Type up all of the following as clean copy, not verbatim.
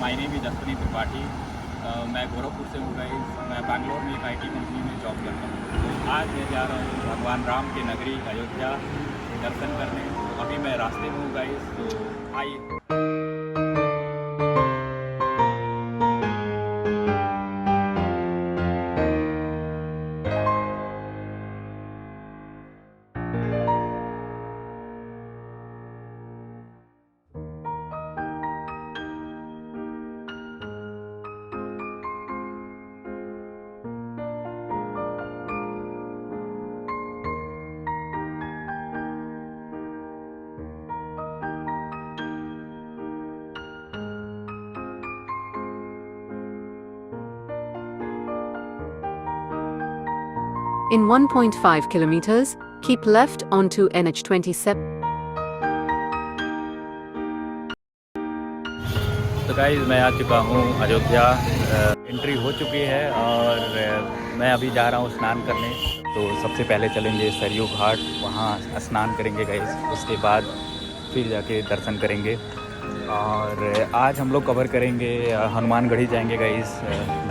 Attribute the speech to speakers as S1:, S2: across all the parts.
S1: My name is Ashwini Tripathi. मैं गोरखपुर से हूँ गाइस। मैं बैंगलोर में एक IT कंपनी में जॉब करता हूँ। तो आज मैं जा रहा हूँ भगवान राम की नगरी अयोध्या दर्शन करने। अभी मैं रास्ते में हूँ गाइस, तो आइए।
S2: In 1.5 kilometers, keep left onto NH27.
S1: तो गाइस मैं आ चुका हूँ अयोध्या। एंट्री हो चुकी है और मैं अभी जा रहा हूँ स्नान करने। तो सबसे पहले चलेंगे सरयू घाट, वहाँ स्नान करेंगे गाइस। उसके बाद फिर जाके दर्शन करेंगे। और आज हम लोग कवर करेंगे हनुमानगढ़ी जाएंगे गाइस,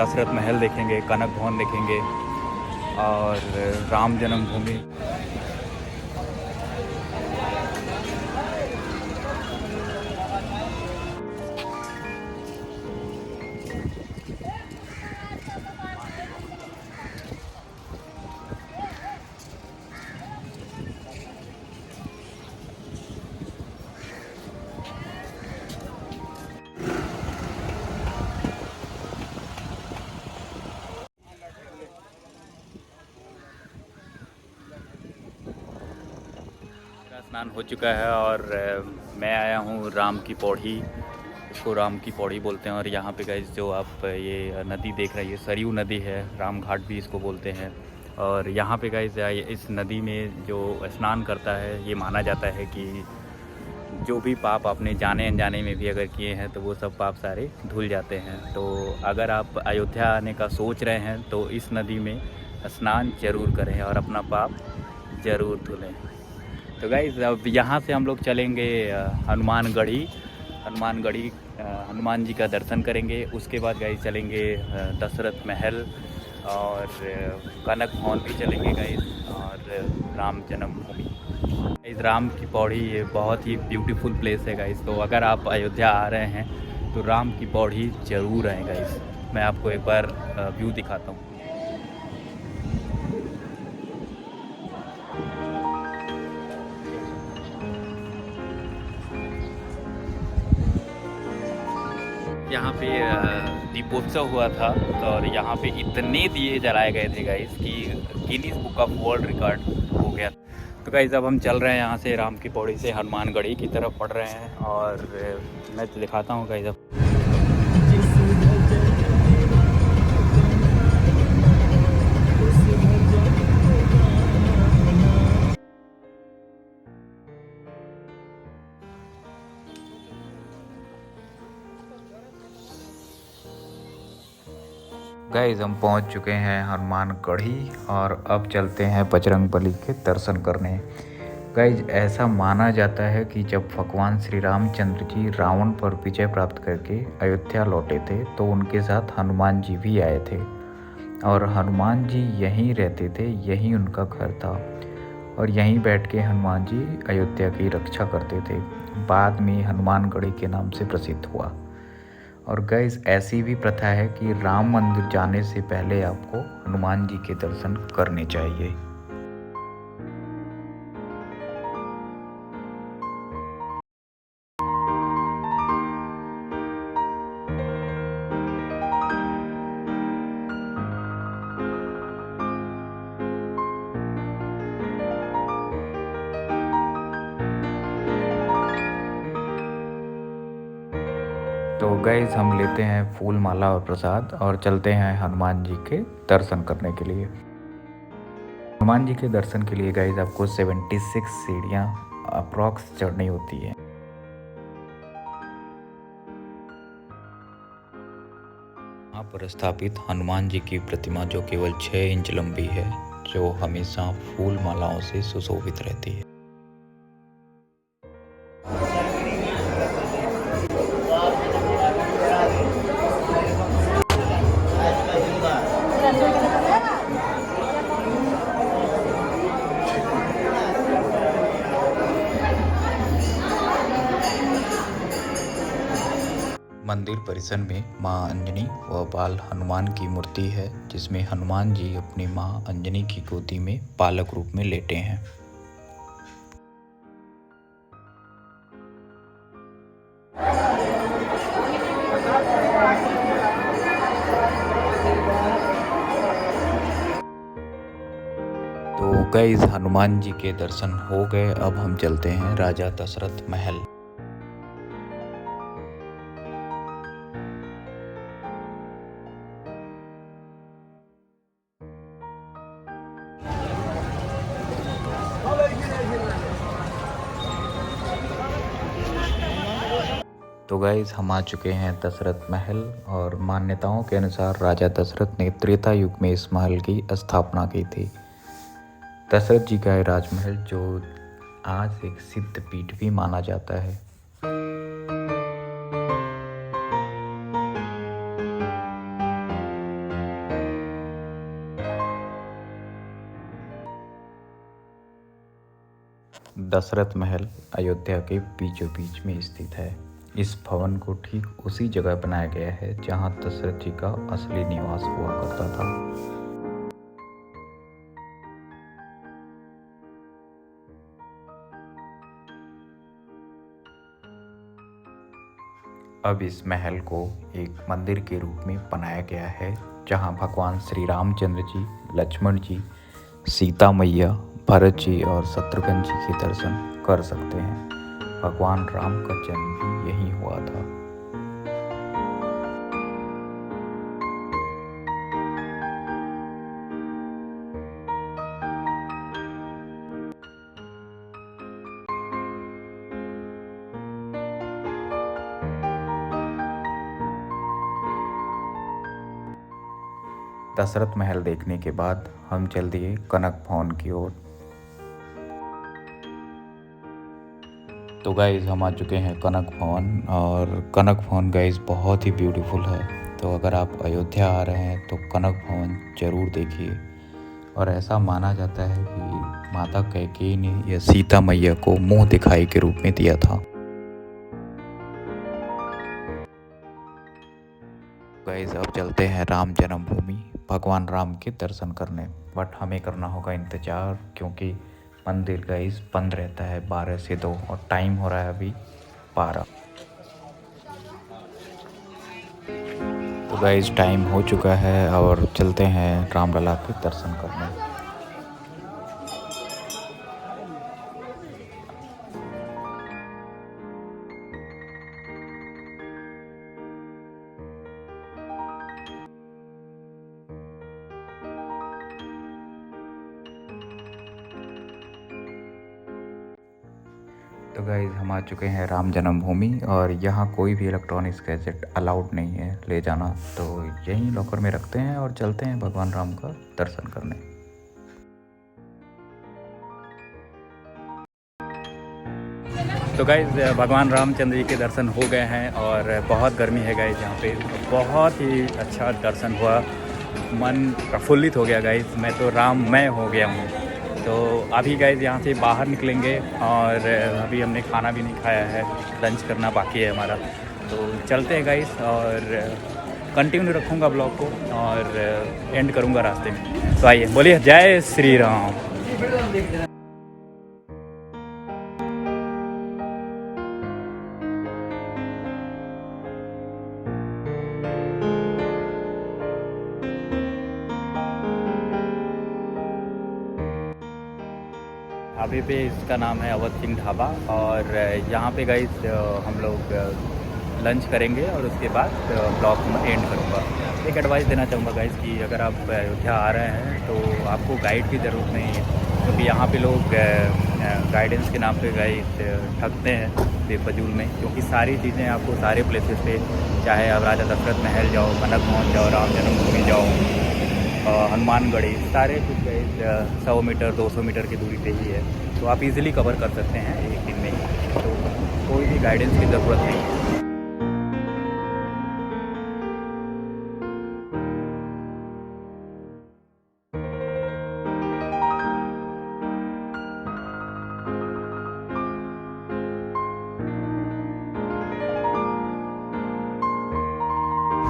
S1: दशरथ महल देखेंगे, कनक भवन देखेंगे और राम जन्मभूमि। स्नान हो चुका है और मैं आया हूँ राम की पौड़ी। इसको राम की पौड़ी बोलते हैं। और यहाँ पे गाइस जो आप ये नदी देख रही है सरयू नदी है, राम घाट भी इसको बोलते हैं। और यहाँ पे गाइस इस नदी में जो स्नान करता है, ये माना जाता है कि जो भी पाप आपने जाने अनजाने में भी अगर किए हैं तो वो सब पाप सारे धुल जाते हैं। तो अगर आप अयोध्या आने का सोच रहे हैं तो इस नदी में स्नान ज़रूर करें और अपना पाप ज़रूर धुलें। तो गाइस अब यहाँ से हम लोग चलेंगे हनुमानगढ़ी। हनुमान जी का दर्शन करेंगे। उसके बाद गाइस चलेंगे दशरथ महल और कनक भवन भी चलेंगे गाइस, और राम जन्मभूमि। इस राम की पौड़ी ये बहुत ही ब्यूटीफुल प्लेस है गाइस। तो अगर आप अयोध्या आ रहे हैं तो राम की पौड़ी ज़रूर आएँ गाइस। मैं आपको एक बार व्यू दिखाता हूँ। यहाँ पे दीपोत्सव हुआ था और यहाँ पे इतने दिए जलाए गए थे गाइस कि Guinness book of world record हो गया। तो गाइस अब हम चल रहे हैं यहाँ से राम की पौड़ी से हनुमानगढ़ी की तरफ बढ़ रहे हैं। और मैं दिखाता हूँ गाइस अब। गाइस हम पहुंच चुके हैं हनुमानगढ़ी और अब चलते हैं बजरंगबली के दर्शन करने। गाइस ऐसा माना जाता है कि जब भगवान श्री रामचंद्र जी रावण पर विजय प्राप्त करके अयोध्या लौटे थे तो उनके साथ हनुमान जी भी आए थे और हनुमान जी यहीं रहते थे, यहीं उनका घर था और यहीं बैठ के हनुमान जी अयोध्या की रक्षा करते थे। बाद में हनुमानगढ़ी के नाम से प्रसिद्ध हुआ। और गाइस ऐसी भी प्रथा है कि राम मंदिर जाने से पहले आपको हनुमान जी के दर्शन करने चाहिए। तो गाइस हम लेते हैं फूल माला और प्रसाद और चलते हैं हनुमान जी के दर्शन करने के लिए। हनुमान जी के दर्शन के लिए गाइस आपको 76 सीढ़ियाँ अप्रॉक्स चढ़नी होती है। यहाँ पर स्थापित हनुमान जी की प्रतिमा जो केवल 6 इंच लंबी है, जो हमेशा फूल मालाओं से सुशोभित रहती है। मंदिर परिसर में मां अंजनी व बाल हनुमान की मूर्ति है, जिसमें हनुमान जी अपनी मां अंजनी की गोदी में बालक रूप में लेटे हैं। तो गाइस हनुमान जी के दर्शन हो गए। अब हम चलते हैं राजा दशरथ महल। तो गाइस हम आ चुके हैं दशरथ महल, और मान्यताओं के अनुसार राजा दशरथ ने त्रेता युग में इस महल की स्थापना की थी। दशरथ जी का है राजमहल, जो आज एक सिद्ध पीठ भी माना जाता है। दशरथ महल अयोध्या के बीचों बीच में स्थित है। इस भवन को ठीक उसी जगह बनाया गया है जहां दशरथ जी का असली निवास हुआ करता था। अब इस महल को एक मंदिर के रूप में बनाया गया है, जहां भगवान श्री रामचंद्र जी, लक्ष्मण जी, सीता मैया, भरत जी और शत्रुघ्न जी के दर्शन कर सकते हैं। भगवान राम का जन्म भी यहीं हुआ था। दशरथ महल देखने के बाद हम चल दिए कनक भवन की ओर। तो गाइज़ हम आ चुके हैं कनक भवन, और कनक भवन गाइज़ बहुत ही ब्यूटीफुल है। तो अगर आप अयोध्या आ रहे हैं तो कनक भवन ज़रूर देखिए। और ऐसा माना जाता है कि माता कैकेयी ने यह सीता मैया को मुंह दिखाई के रूप में दिया था। गाइज़ अब चलते हैं राम जन्मभूमि भगवान राम के दर्शन करने, बट हमें करना होगा इंतज़ार, क्योंकि मंदिर गाइस बंद रहता है 12 से 2 और टाइम हो रहा है अभी 12। तो गाइस टाइम हो चुका है और चलते हैं रामलला के दर्शन करने। तो गाइज़ हम आ चुके हैं राम जन्मभूमि, और यहाँ कोई भी इलेक्ट्रॉनिक्स गैजेट अलाउड नहीं है ले जाना, तो यहीं लॉकर में रखते हैं और चलते हैं भगवान राम का दर्शन करने। तो गाइज़ भगवान रामचंद्र जी के दर्शन हो गए हैं, और बहुत गर्मी है गाइज़ यहाँ पे। बहुत ही अच्छा दर्शन हुआ, मन प्रफुल्लित हो गया गाइज़। मैं तो राममय हो गया हूँ। तो अभी गाइज़ यहाँ से बाहर निकलेंगे, और अभी हमने खाना भी नहीं खाया है, लंच करना बाकी है हमारा। तो चलते हैं गाइज़, और कंटिन्यू रखूँगा ब्लॉग को और एंड करूँगा रास्ते में। तो आइए बोलिए जय श्री राम। ढाबे पे इसका नाम है अवध सिंह ढाबा, और यहाँ पे गाइस हम लोग लंच करेंगे और उसके बाद ब्लॉग में एंड करूँगा। एक एडवाइस देना चाहूँगा गाइस कि अगर आप अयोध्या आ रहे हैं तो आपको गाइड की ज़रूरत नहीं है, क्योंकि यहाँ पे लोग गाइडेंस के नाम पे गाइड ठगते हैं बेफजूल में। क्योंकि सारी चीज़ें आपको सारे प्लेसेस पे, चाहे आप राजा दशरथ महल जाओ, कनक भवन जाओ, राम जन्मभूमि जाओ, हनुमानगढ़ी, सारे कुछ गाइस 100 मीटर 200 मीटर की दूरी पे ही है। तो आप इजीली कवर कर सकते हैं एक दिन में ही, तो कोई भी गाइडेंस की ज़रूरत नहीं है।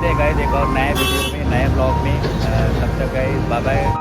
S1: गए एक और नए वीडियो में, नए ब्लॉग में। तब तक गए, बाय बाय।